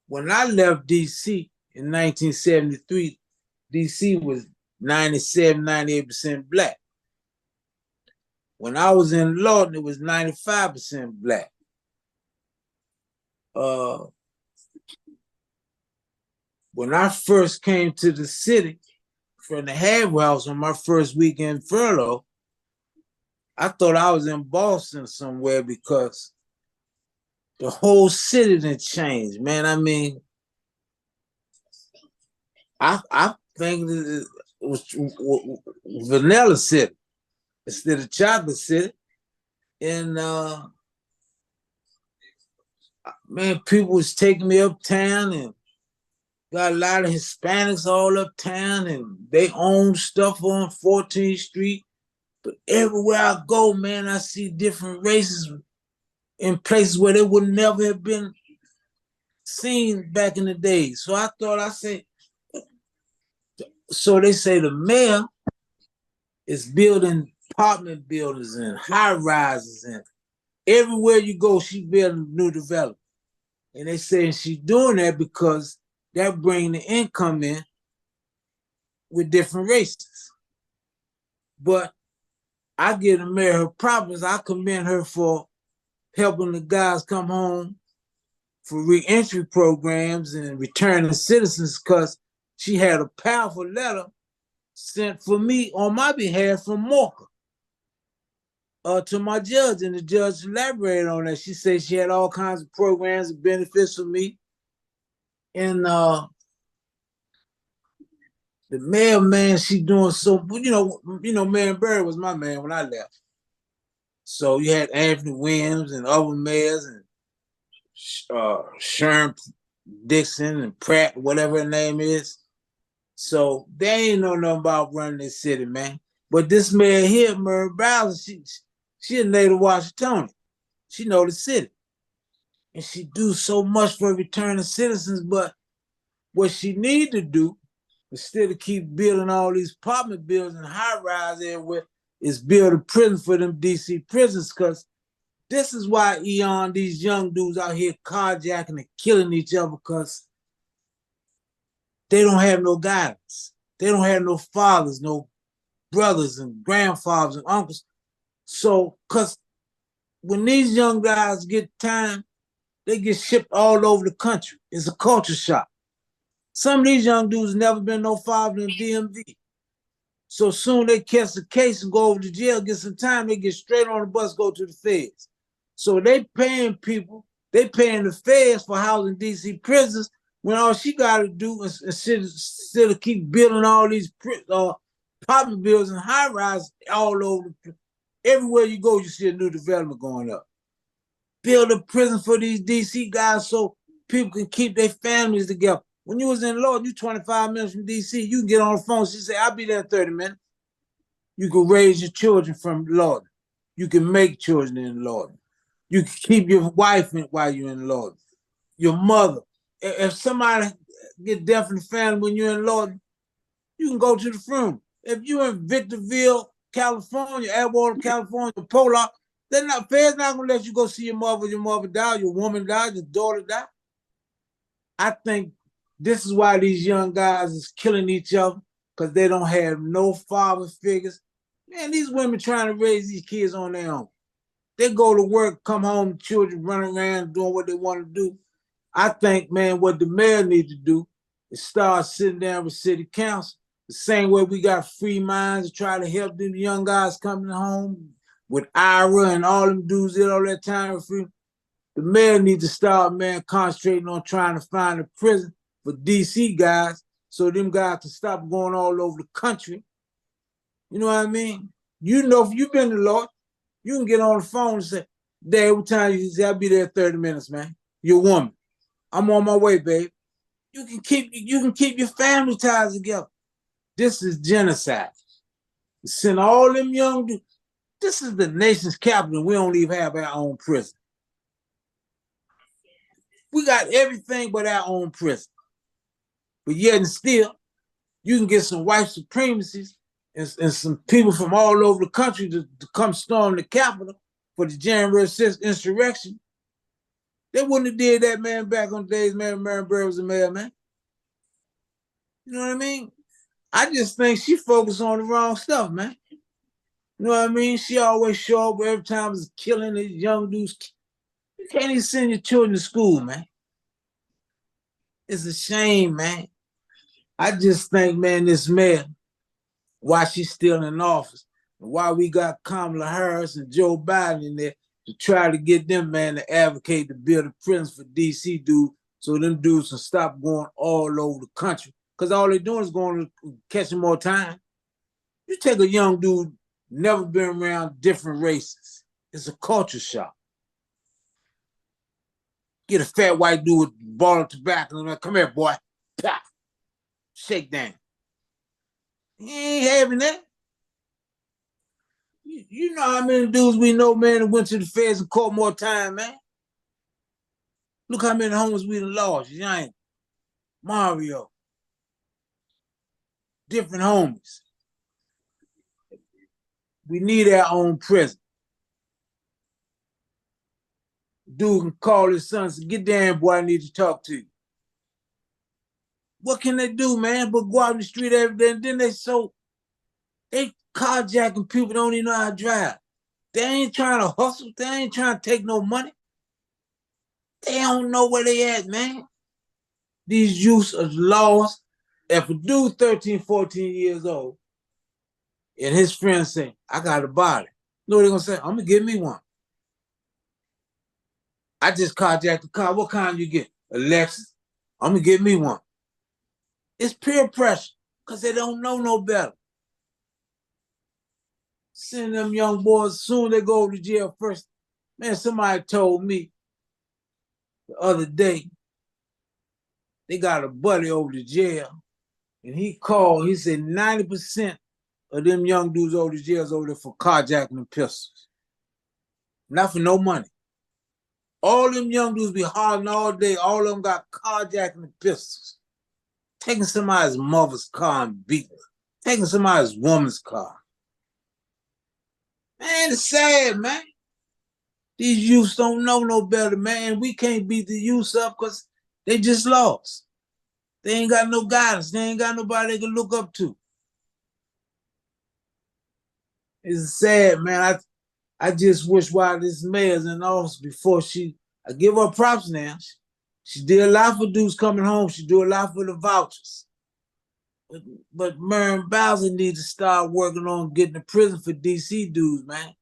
when I left DC in 1973, DC was 97, 98% black. When I was in Lorton, it was 95% black. When I first came to the city from the halfway house on my first weekend furlough, I thought I was in Boston somewhere because the whole city didn't change, man. I mean, I think it was Vanilla City instead of Chocolate City. And man, people was taking me uptown and got a lot of Hispanics all uptown and they own stuff on 14th Street. But everywhere I go, man, I see different races in places where they would never have been seen back in the day. So I thought, so they say the mayor is building apartment buildings and high rises, and everywhere you go, she building new development. And they say she's doing that because that bring the income in with different races. But I give the mayor her props. I commend her for helping the guys come home for reentry programs and returning citizens, because she had a powerful letter sent for me on my behalf from Mocha to my judge, and the judge elaborated on that. She said she had all kinds of programs and benefits for me. And the mayor, man, she doing so, Mayor Berry was my man when I left. So you had Anthony Williams and other mayors and Sherm Dixon and Pratt, whatever her name is. So they ain't know nothing about running this city, man. But this mayor here, Murray Bowser, she a native Washingtonian. She know the city. And she do so much for returning citizens, but what she need to do, instead of keep building all these apartment buildings and high-rise everywhere, is build a prison for them DC prisons, because this is why, Eon, these young dudes out here carjacking and killing each other, because they don't have no guidance. They don't have no fathers, no brothers and grandfathers and uncles. So, because when these young guys get time, they get shipped all over the country. It's a culture shock. Some of these young dudes never been no father in DMV. So soon they catch the case and go over to jail, get some time, they get straight on the bus, go to the feds. So they paying people, they paying the feds for housing DC prisons, when all she got to do is instead of keep building all these apartment buildings and high rise all over. Everywhere you go, you see a new development going up. Build a prison for these DC guys so people can keep their families together. When you was in Lorton, you 25 minutes from DC, you can get on the phone. She say, I'll be there in 30 minutes. You can raise your children from Lorton. You can make children in Lorton. You can keep your wife while you're in Lorton. Your mother. If somebody get death in the family when you're in Lorton, you can go to the funeral. If you're in Victorville, California, Atwater, California, Polar, feds not gonna let you go see your mother die, your woman die, your daughter die. I think this is why these young guys is killing each other, because they don't have no father figures. Man, these women trying to raise these kids on their own. They go to work, come home, children running around doing what they want to do. I think, man, what the mayor needs to do is start sitting down with city council, the same way we got free minds to try to help them young guys coming home with Ira and all them dudes did all that time free. The mayor needs to start, man, concentrating on trying to find a prison for DC guys so them guys can stop going all over the country. You know what I mean? You know, if you've been to Lord, you can get on the phone and say, Dad, what time you say? I'll be there in 30 minutes, man. You're a woman. I'm on my way, babe. You can keep your family ties together. This is genocide. Send all them young dudes. This is the nation's capital. We don't even have our own prison. We got everything but our own prison. But yet and still, you can get some white supremacists and some people from all over the country to come storm the Capitol for the January 6th insurrection. They wouldn't have did that, man, back on the days, man, Marion Barry was a mayor, man. You know what I mean? I just think she focused on the wrong stuff, man. You know what I mean? She always show up every time is killing these young dudes. You can't even send your children to school, man. It's a shame, man. I just think, man, this mayor, why she's still in office, and why we got Kamala Harris and Joe Biden in there to try to get them, man, to advocate to build a prison for DC dudes so them dudes can stop going all over the country. Because all they're doing is going to catching more time. You take a young dude, never been around different races. It's a culture shock. Get a fat white dude with a bottle of tobacco and like, come here, boy. Pop. Shake down. He ain't having that. You know how many dudes we know, man, that went to the feds and caught more time, man. Look how many homies we done lost. Giant, Mario, different homies. We need our own prison. Dude can call his son and say, get down, boy, I need to talk to you. What can they do, man, but go out in the street every day, and then they carjacking people don't even know how to drive. They ain't trying to hustle. They ain't trying to take no money. They don't know where they at, man. These youths are lost. If a dude 13, 14 years old and his friends say, I got a body, you know what they're going to say? I'm going to give me one. I just carjacked the car. What kind you get? A Lexus. I'm going to give me one. It's peer pressure because they don't know no better. Send them young boys, soon they go to jail first. Man, somebody told me the other day, they got a buddy over to jail, and he called, he said 90% of them young dudes over to jail is over there for carjacking and pistols. Not for no money. All them young dudes be hollering all day, all of them got carjacking and pistols. Taking somebody's mother's car and beating her. Taking somebody's woman's car. Man, it's sad, man. These youths don't know no better, man. We can't beat the youths up because they just lost. They ain't got no guidance. They ain't got nobody they can look up to. It's sad, man. I just wish while this mayor's in office before I give her props now. She did a lot for dudes coming home. She do a lot for the vouchers. But Marion Bowser needs to start working on getting to prison for DC dudes, man.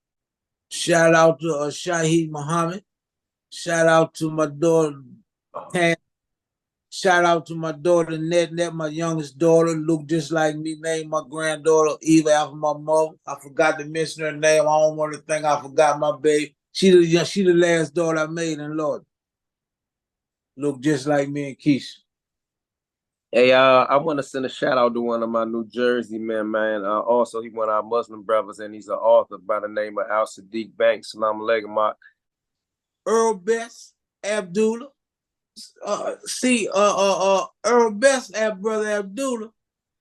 Shout out to Shaheed Muhammad. Shout out to my daughter, Tam. Shout out to my daughter, Net, my youngest daughter, look just like me, named my granddaughter, Eva, after my mother. I forgot to mention her name. I don't want to think I forgot my baby. She the last daughter I made in Lorton. Look just like me and Keisha. Hey, I want to send a shout out to one of my New Jersey men, man. Also, he's one of our Muslim brothers, and he's an author by the name of Al Sadiq Banks. Salam alaikum. Earl Best Abdullah. Earl Best, brother Abdullah,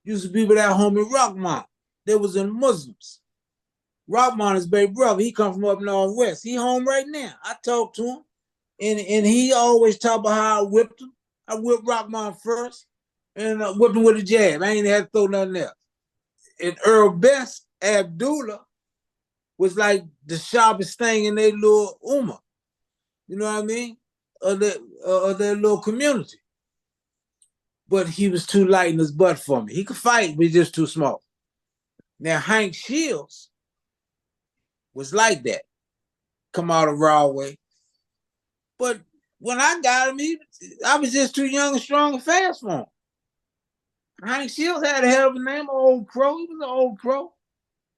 used to be with that homie Rockman. They was in Muslims. Rockman is baby brother. He come from up northwest. He home right now. I talked to him, and he always talk about how I whipped him. I whipped Rockman first, and whipped him with a jab. I ain't had to throw nothing else. And Earl Best, Abdullah, was like the sharpest thing in their little ummah. You know what I mean? Of their little community. But he was too light in his butt for me. He could fight, but he's just too small. Now, Hank Shields was like that. Come out of Rahway. But when I got him, I was just too young and strong and fast for him. Hank Shields had a hell of a name, an old pro. He was an old pro.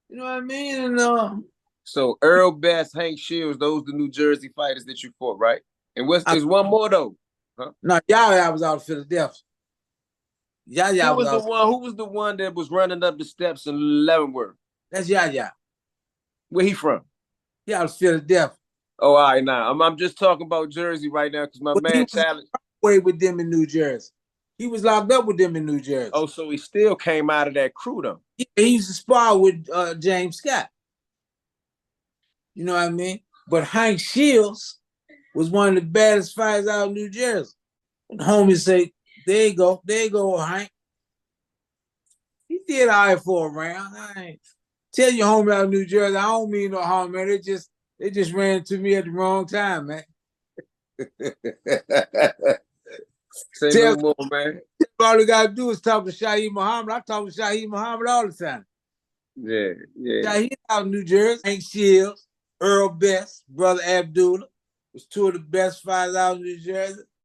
You know what I mean? And so Earl Best, Hank Shields, those the New Jersey fighters that you fought, right? And there's one more though. Huh? No, Yaya was out of Philadelphia. Yaya was the one. Who was the one that was running up the steps in Leavenworth? That's Yaya. Where he from? He out of Philadelphia. Oh, all right, now I'm just talking about Jersey right now because my man challenged. Way with them in New Jersey. He was locked up with them in New Jersey. Oh, so he still came out of that crew though. Yeah, he used to spar with James Scott. You know what I mean? But Hank Shields was one of the baddest fighters out of New Jersey. And the homie say, there you go, Hank. He did all right for a round. I ain't tell your homie out of New Jersey, I don't mean no harm, man. They just ran into me at the wrong time, man. Say Tell no more, man. all you gotta do is talk to Shaheed Muhammad. I talk to Shaheed Muhammad all the time. Yeah, yeah. Shaheed out in New Jersey. Hank Shields, Earl Best, Brother Abdullah was two of the best fighters out in New Jersey.